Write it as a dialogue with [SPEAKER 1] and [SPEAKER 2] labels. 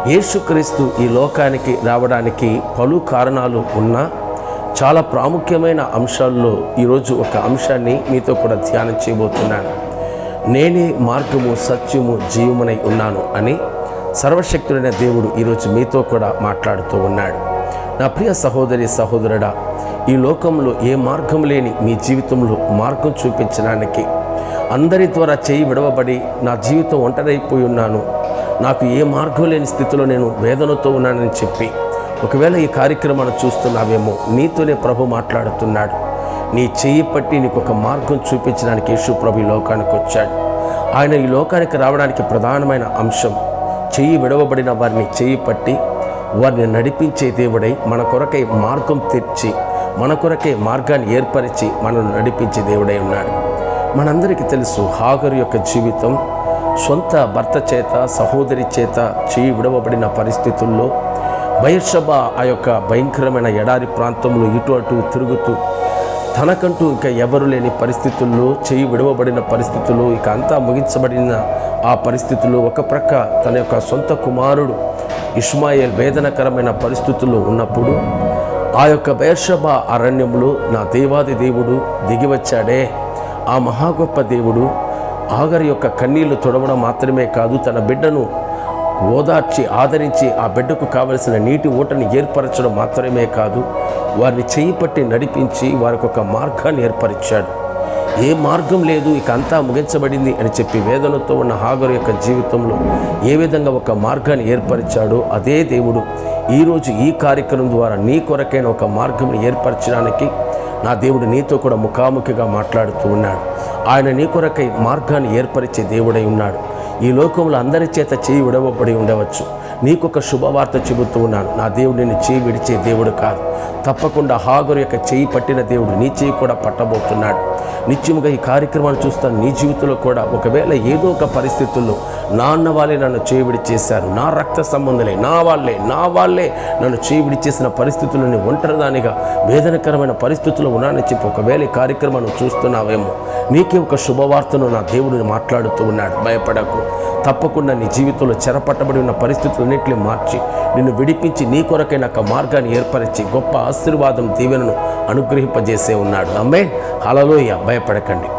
[SPEAKER 1] యేసుక్రీస్తు ఈ లోకానికి రావడానికి పలు కారణాలు ఉన్నా చాలా ప్రాముఖ్యమైన అంశాల్లో ఈరోజు ఒక అంశాన్ని మీతో కూడా ధ్యానం చేయబోతున్నాను. నేనే మార్గము, సత్యము, జీవమునై ఉన్నాను అని సర్వశక్తుడైన దేవుడు ఈరోజు మీతో కూడా మాట్లాడుతూ ఉన్నాడు. నా ప్రియ సహోదరి, సహోదరుడా, ఈ లోకంలో ఏ మార్గం లేని మీ జీవితంలో మార్గం చూపించడానికి, అందరి ద్వారా చేయి విడవబడి నా జీవితం ఒంటరైపోయి ఉన్నాను, నాకు ఏ మార్గం లేని స్థితిలో నేను వేదనతో ఉన్నానని చెప్పి ఒకవేళ ఈ కార్యక్రమాన్ని చూస్తున్నావేమో, నీతోనే ప్రభు మాట్లాడుతున్నాడు. నీ చేయి పట్టి నీకు ఒక మార్గం చూపించడానికి యేసు ప్రభు ఈ లోకానికి వచ్చాడు. ఆయన ఈ లోకానికి రావడానికి ప్రధానమైన అంశం చెయ్యి విడవబడిన వారిని చేయి పట్టి వారిని నడిపించే దేవుడై మన కొరకై మార్గం తెచ్చి మన కొరకై మార్గాన్ని ఏర్పరిచి మనల్ని నడిపించే దేవుడై ఉన్నాడు. మనందరికీ తెలుసు, హాగరు యొక్క జీవితం సొంత భర్త చేత, సహోదరి చేత చేయి విడవబడిన పరిస్థితుల్లో బయర్షబా ఆ యొక్క భయంకరమైన ఎడారి ప్రాంతంలో ఇటు అటు తిరుగుతూ తనకంటూ ఇంకా ఎవరు లేని పరిస్థితుల్లో, చేయి విడవబడిన పరిస్థితుల్లో, ఇక అంతా ముగించబడిన ఆ పరిస్థితుల్లో ఒక ప్రక్క తన యొక్క సొంత కుమారుడు ఇష్మాయేల్ వేదనకరమైన పరిస్థితుల్లో ఉన్నప్పుడు ఆ యొక్క బయర్షబా అరణ్యంలో నా దేవాది దేవుడు దిగివచ్చాడే. ఆ మహా గొప్ప దేవుడు హాగరు యొక్క కన్నీళ్లు తొడవడం మాత్రమే కాదు, తన బిడ్డను ఓదార్చి ఆదరించి ఆ బిడ్డకు కావలసిన నీటి ఊటని ఏర్పరచడం మాత్రమే కాదు, వారిని చేయి పట్టి నడిపించి వారికి ఒక మార్గాన్ని ఏర్పరిచాడు. ఏ మార్గం లేదు, ఇక అంతా ముగించబడింది అని చెప్పి వేదనతో ఉన్న హాగరు యొక్క జీవితంలో ఏ విధంగా ఒక మార్గాన్ని ఏర్పరిచాడో అదే దేవుడు ఈరోజు ఈ కార్యక్రమం ద్వారా నీ కొరకైన ఒక మార్గం ఏర్పరచడానికి నా దేవుడు నీతో కూడా ముఖాముఖిగా మాట్లాడుతూ ఉన్నాడు. ఆయన నీ కొరకై మార్గాన్ని ఏర్పరిచే దేవుడై ఉన్నాడు. ఈ లోకంలో అందరి చేత చేయి విడవబడి ఉండవచ్చు. నీకొక శుభవార్త చెబుతూ ఉన్నాను. నా దేవుడు నిన్ను చేయి విడిచే దేవుడు కాదు. తప్పకుండా హాగరు యొక్క చేయి పట్టిన దేవుడు నీ చేయి కూడా పట్టబోతున్నాడు. నిత్యముగా ఈ కార్యక్రమాలు చూస్తాను. నీ జీవితంలో కూడా ఒకవేళ ఏదో ఒక పరిస్థితుల్లో నా అన్న వాళ్ళే నన్ను చేయి విడిచేశారు, నా రక్త సంబంధులే, నా వాళ్ళే నన్ను చేయి విడిచేసిన పరిస్థితులని, ఒంటరిదానిగా వేదనకరమైన పరిస్థితుల్లో ఉన్నానని చెప్పి ఒకవేళ ఈ కార్యక్రమాన్ని చూస్తున్నావేమో, నీకే ఒక శుభవార్తను నా దేవుడిని మాట్లాడుతూ ఉన్నాడు. భయపడకు. తప్పకుండా నీ జీవితంలో చెరపట్టబడి ఉన్న పరిస్థితులన్నింటినీ మార్చి నిన్ను విడిపించి నీ కొరకైన ఒక మార్గాన్ని ఏర్పరిచి గొప్ప ఆశీర్వాదం, దీవెనను అనుగ్రహింపజేసే ఉన్నాడు. ఆమేన్. హల్లెలూయా. భయపడకండి.